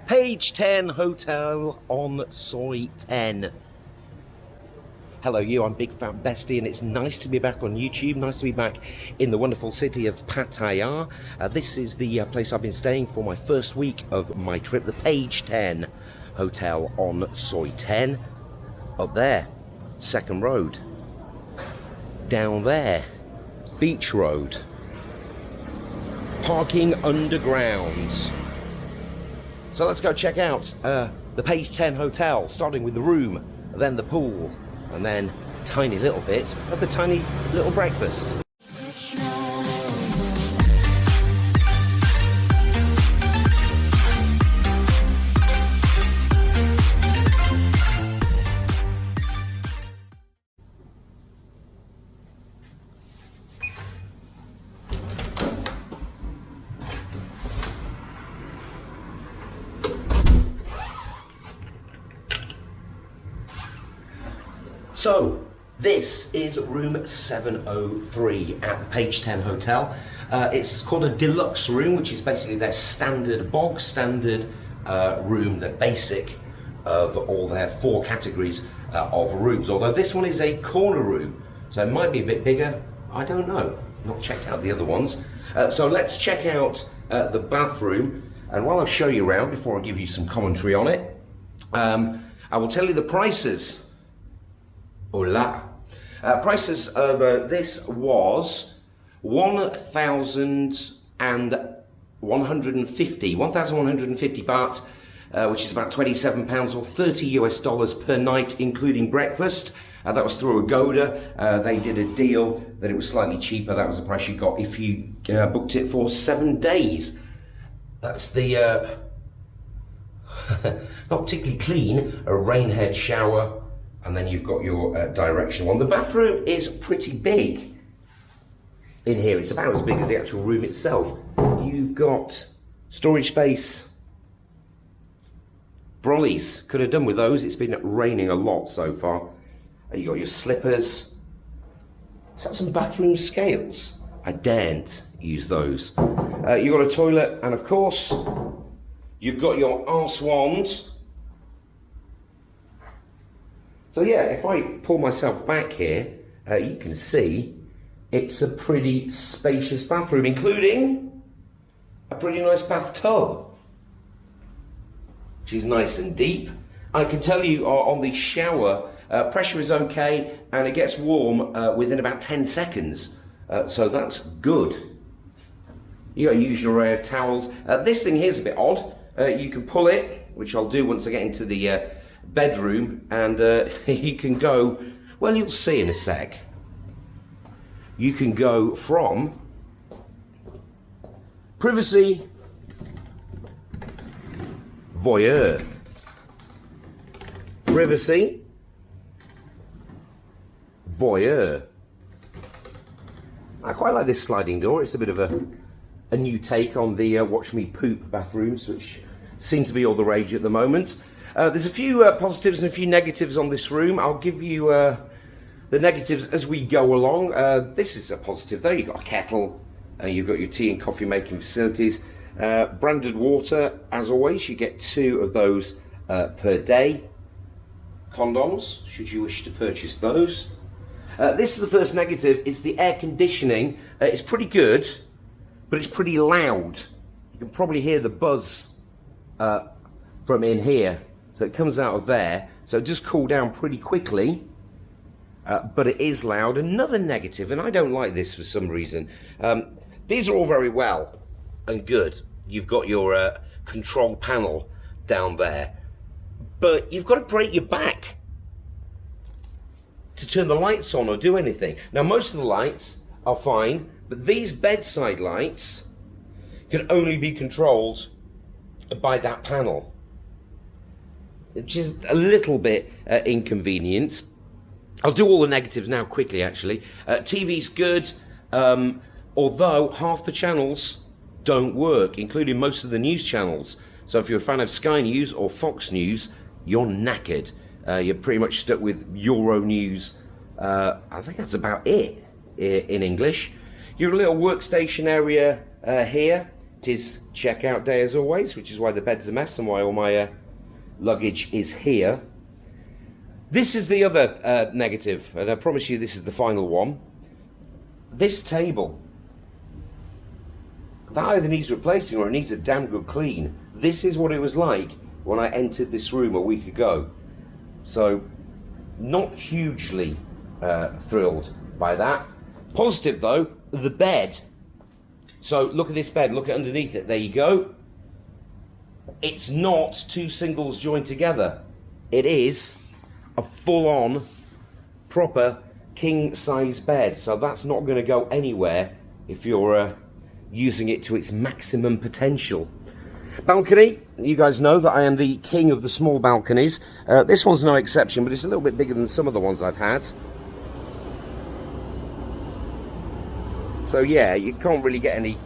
Page 10 Hotel on Soi 10. Hello you, I'm Big Fat Besty, and it's nice to be back on YouTube, nice to be back in the wonderful city of Pattaya. This is the place I've been staying for my first week of my trip, the Page 10 Hotel on Soi 10. Up there, Second Road. Down there, Beach Road. Parking underground. So let's go check out the Page 10 Hotel, starting with the room, then the pool, and then a tiny little bit of the tiny little breakfast. So, this is room 703 at the Page 10 Hotel. It's called a deluxe room, which is basically their standard, bog standard room, the basic of all their 4 categories of rooms. Although this one is a corner room, so it might be a bit bigger, I don't know. Not checked out the other ones. So let's check out the bathroom, and while I show you around, before I give you some commentary on it, I will tell you the prices. Hola. Prices of this was 1,150 baht, which is about £27 or $30 per night, including breakfast. That was through Agoda. They did a deal that it was slightly cheaper. That was the price you got if you booked it for 7 days. That's the not particularly clean, a rain head shower. And then you've got your direction one. The bathroom is pretty big in here. It's about as big as the actual room itself. You've got storage space. Brollies, could have done with those. It's been raining a lot so far. You got your slippers. Is that some bathroom scales? I daren't use those. You've got a toilet, and of course, you've got your arse wand. So yeah, if I pull myself back here, you can see it's a pretty spacious bathroom, including a pretty nice bathtub, which is nice and deep. I can tell you on the shower, pressure is okay, and it gets warm within about 10 seconds. So that's good. You got a usual array of towels. This thing here is a bit odd. You can pull it, which I'll do once I get into the bedroom, and you can go, well, you'll see in a sec. You can go from privacy, voyeur, privacy, voyeur. I quite like this sliding door. It's a bit of a new take on the watch me poop bathrooms, which seem to be all the rage at the moment. There's a few positives and a few negatives on this room. I'll give you the negatives as we go along. This is a positive though. You've got a kettle, you've got your tea and coffee making facilities. Branded water, as always, you get 2 of those per day. Condoms, should you wish to purchase those. This is the first negative, it's the air conditioning. It's pretty good, but it's pretty loud. You can probably hear the buzz from in here. So it comes out of there, so it does cool down pretty quickly, but it is loud. Another negative, and I don't like this for some reason, these are all very well and good. You've got your control panel down there, but you've got to break your back to turn the lights on or do anything. Now most of the lights are fine, but these bedside lights can only be controlled by that panel, which is a little bit inconvenient. I'll do all the negatives now quickly, actually. TV's good, although half the channels don't work, including most of the news channels. So if you're a fan of Sky News or Fox News, you're knackered. You're pretty much stuck with Euro News. I think that's about it in English. Your little workstation area here. It is checkout day as always, which is why the bed's a mess and why all my luggage is here. This is the other negative, and I promise you this is the final one. This table, that either needs replacing or it needs a damn good clean. This is what it was like when I entered this room a week ago. So, not hugely thrilled by that. Positive though, the bed. So look at this bed, look at underneath it, there you go. It's not two singles joined together. It is a full-on, proper king-size bed. So that's not going to go anywhere if you're using it to its maximum potential. Balcony, you guys know that I am the king of the small balconies. This one's no exception, but it's a little bit bigger than some of the ones I've had. So yeah, you can't really get any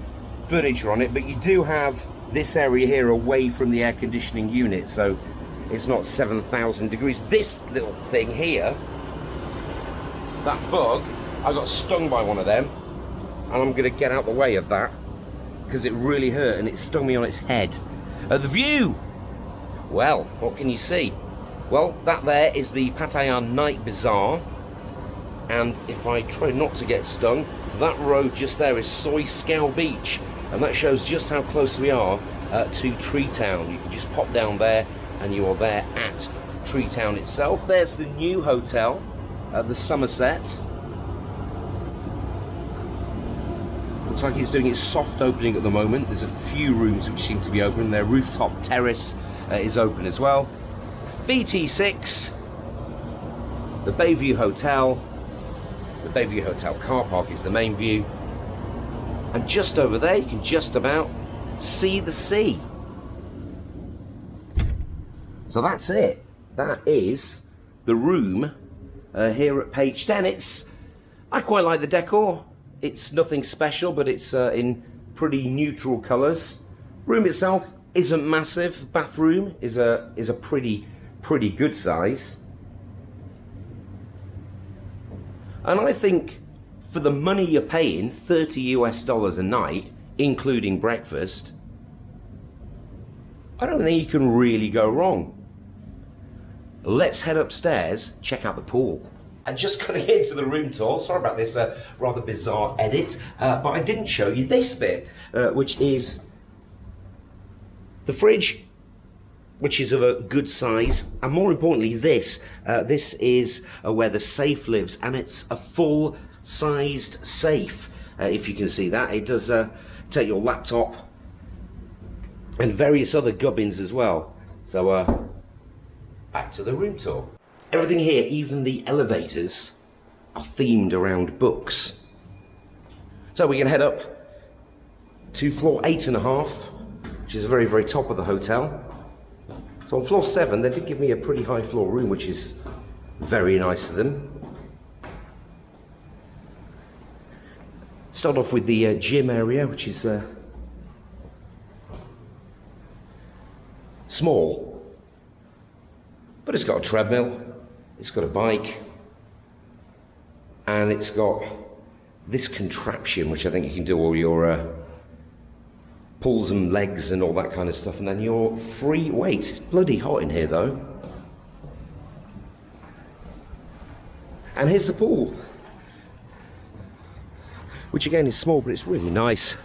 furniture on it, but you do have this area here away from the air conditioning unit, so it's not 7,000 degrees. This little thing here, that bug, I got stung by one of them, and I'm going to get out the way of that because it really hurt and it stung me on its head. The view, well, what can you see? Well, that there is the Pattaya Night Bazaar, and if I try not to get stung, that road just there is Soi Scow Beach, and that shows just how close we are to Tree Town. You can just pop down there and you are there at Tree Town itself. There's the new hotel, the Somerset. Looks like it's doing its soft opening at the moment. There's a few rooms which seem to be open. Their rooftop terrace is open as well. BT6, the Bayview Hotel. The Bayview Hotel car park is the main view. And just over there, you can just about see the sea. So that's it. That is the room here at page 10. I quite like the decor. It's nothing special, but it's in pretty neutral colours. Room itself isn't massive. Bathroom is a pretty good size. And I think for the money you're paying, $30 US a night, including breakfast, I don't think you can really go wrong. Let's head upstairs, check out the pool. And just getting into the room tour, sorry about this rather bizarre edit, but I didn't show you this bit, which is the fridge, which is of a good size, and more importantly this is where the safe lives, and it's a full-sized safe, if you can see that. It does take your laptop and various other gubbins as well. So back to the room tour. Everything here, even the elevators, are themed around books. So we can head up to floor 8.5, which is the very, very top of the hotel. So on floor 7, they did give me a pretty high floor room, which is very nice of them. Start off with the gym area, which is small, but it's got a treadmill, it's got a bike, and it's got this contraption, which I think you can do all your pulls and legs and all that kind of stuff, and then your free weights. It's bloody hot in here though. And here's the pool, which again is small, but it's really nice.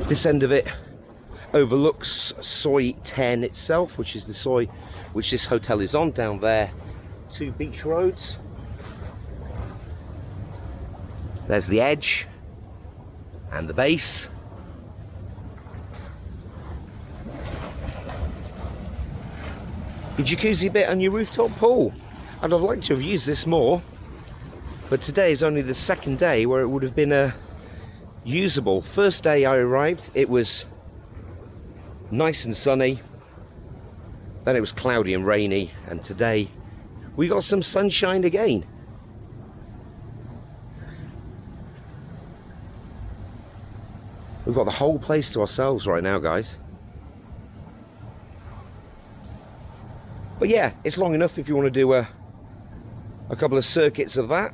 This end of it overlooks Soi 10 itself, which is the Soi which this hotel is on. Down there, 2 beach roads. There's the edge and the base. Your jacuzzi bit and your rooftop pool. I'd have liked to have used this more, but today is only the second day where it would have been usable. First day I arrived, it was nice and sunny, then it was cloudy and rainy, and today we got some sunshine again. We've got the whole place to ourselves right now, guys. But yeah, it's long enough if you want to do a couple of circuits of that.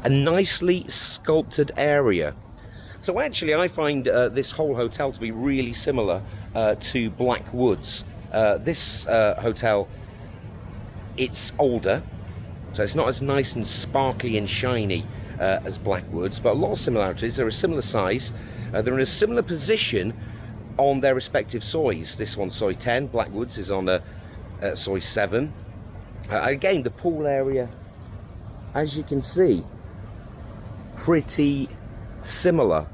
a nicely sculpted area. So actually I find this whole hotel to be really similar to Blackwoods. This hotel, it's older, so it's not as nice and sparkly and shiny as Blackwoods, but a lot of similarities. They're a similar size, they're in a similar position on their respective soys. This one's soy 10, Blackwoods is on soy 7. Again, the pool area, as you can see, pretty similar.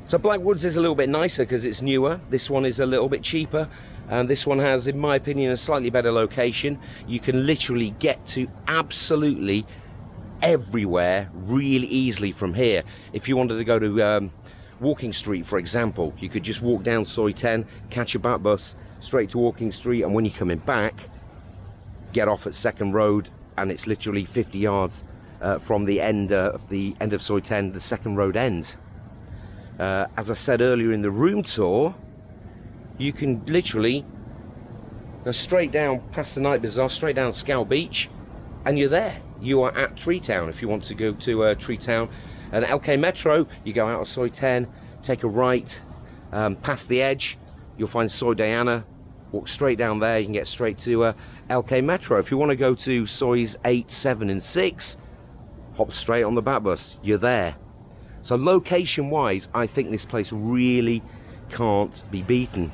So Blackwoods is a little bit nicer because it's newer. This one is a little bit cheaper, and this one has, in my opinion, a slightly better location. You can literally get to absolutely everywhere really easily from here. If you wanted to go to Walking Street, for example, you could just walk down soy 10, catch a back bus straight to Walking Street, and when you're coming back, get off at Second Road, and it's literally 50 yards from the end of soy 10, the Second Road ends. As I said earlier in the room tour, you can literally go straight down past the Night Bazaar, straight down Scow Beach, and you're there. You are at Tree Town. If you want to go to Tree Town and LK Metro, you go out of soy 10, take a right, past the edge, you'll find soy Diana, walk straight down there, you can get straight to LK Metro. If you want to go to soys 8, 7 and 6, hop straight on the back bus, you're there. So location wise, I think this place really can't be beaten.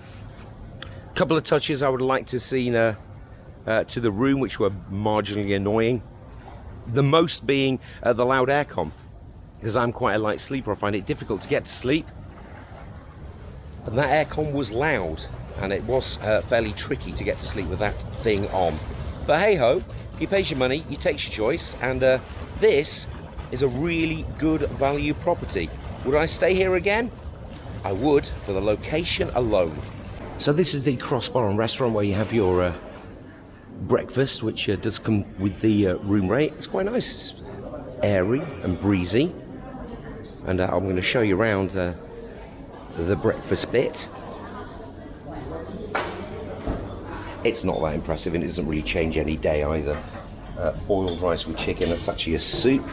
A couple of touches I would like to see to the room which were marginally annoying. The most being the loud aircon, because I'm quite a light sleeper. I find it difficult to get to sleep, and that aircon was loud, and it was fairly tricky to get to sleep with that thing on. But hey ho, you pay your money, you take your choice, and this is a really good value property. Would I stay here again? I would, for the location alone. So this is the Crossbar and Restaurant, where you have your breakfast, which does come with the room rate. It's quite nice, it's airy and breezy, and I'm going to show you around the breakfast bit. It's not that impressive, and it doesn't really change any day either. Boiled rice with chicken, that's actually a soup.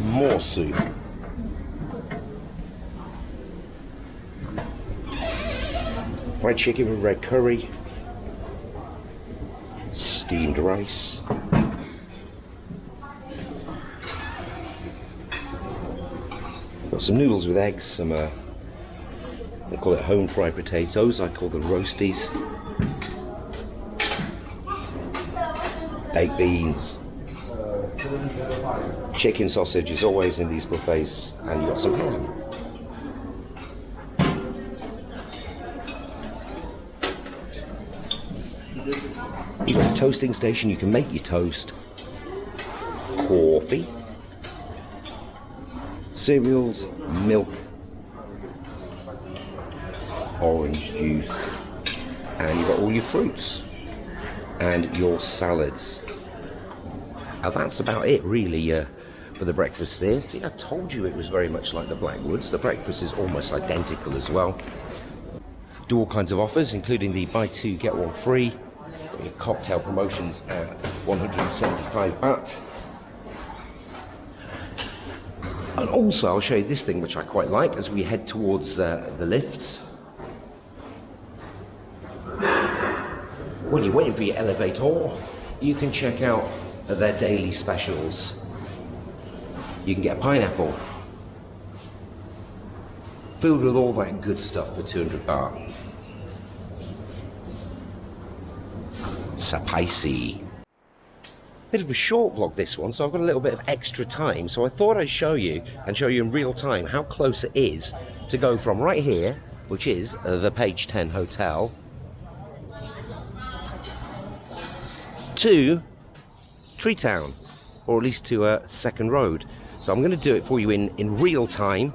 More soup. Fried chicken with red curry. Steamed rice. Got some noodles with eggs, some they call it home fried potatoes, I call them roasties. Baked beans. Chicken sausage is always in these buffets, and you got some ham. You've got a toasting station, you can make your toast. Coffee. Cereals, milk, orange juice, and you've got all your fruits and your salads. Now that's about it really for the breakfast there. See, I told you it was very much like the Blackwoods. The breakfast is almost identical as well. Do all kinds of offers, including the buy two get one free, your cocktail promotions at 175 baht. And also I'll show you this thing which I quite like as we head towards the lifts. When you're waiting for your elevator, you can check out their daily specials. You can get a pineapple filled with all that good stuff for 200 baht. Spicy. Bit of a short vlog this one, so I've got a little bit of extra time, so I thought I'd show you in real time how close it is to go from right here, which is the Page 10 Hotel, to Tree Town, or at least to Second Road. So I'm going to do it for you in real time.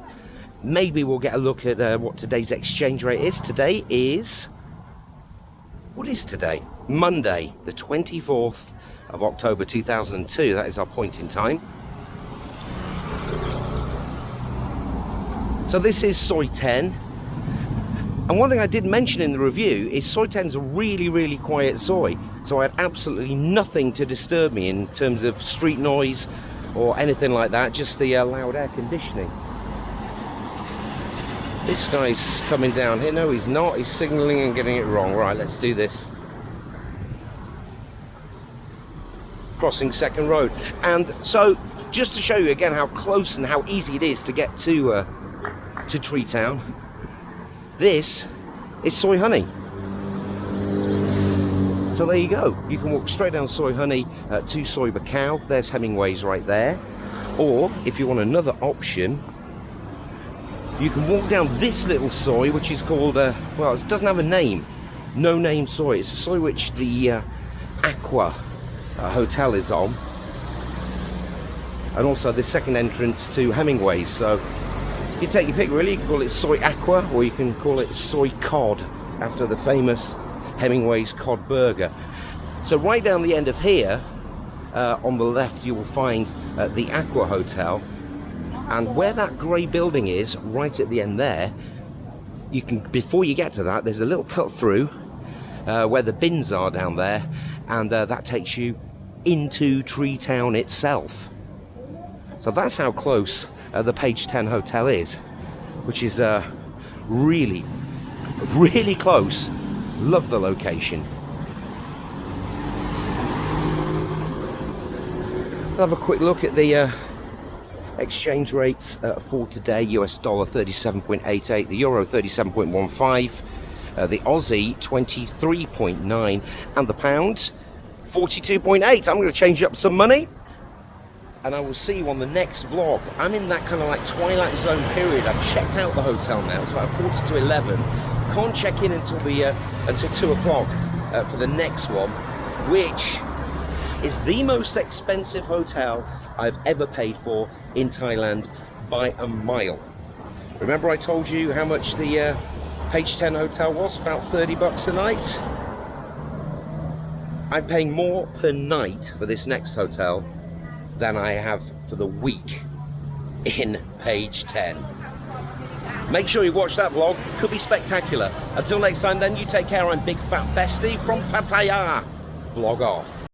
Maybe we'll get a look at what today's exchange rate is. Today is, what is today? Monday, the 24th of October 2002. That is our point in time. So this is soy 10, And one thing I did mention in the review is Soi 10's a really, really quiet soi. So I had absolutely nothing to disturb me in terms of street noise or anything like that, just the loud air conditioning. This guy's coming down here. No, he's not. He's signalling and getting it wrong. Right, let's do this. Crossing Second Road. And so, just to show you again how close and how easy it is to get to Tree Town, this is Soi Honey. So there you go. You can walk straight down Soi Honey to Soi Buakhao. There's Hemingway's right there. Or, if you want another option, you can walk down this little soi, which is called, well, it doesn't have a name. No name soi. It's a soi which the Aqua hotel is on. And also the second entrance to Hemingway's. So you take your pick really. You can call it Soi Aqua, or you can call it Soi Cod, after the famous Hemingway's cod burger. So right down the end of here, on the left, you will find the Aqua Hotel. And where that grey building is, right at the end there, you can, before you get to that, there's a little cut through where the bins are down there, and that takes you into Tree Town itself. So that's how close the Page 10 Hotel is, which is really, really close. Love the location. Have a quick look at the exchange rates for today. US dollar 37.88, the euro 37.15, the Aussie 23.9, and the pound 42.8. I'm going to change up some money, and I will see you on the next vlog. I'm in that kind of like twilight zone period. I've checked out the hotel now. It's about 11:15. Can't check in until the until 2 o'clock for the next one, which is the most expensive hotel I've ever paid for in Thailand by a mile. Remember I told you how much the Page 10 Hotel was? About 30 bucks a night. I'm paying more per night for this next hotel than I have for the week in Page 10. Make sure you watch that vlog. Could be spectacular. Until next time then, you take care. I'm Big Fat Besty from Pattaya. Vlog off.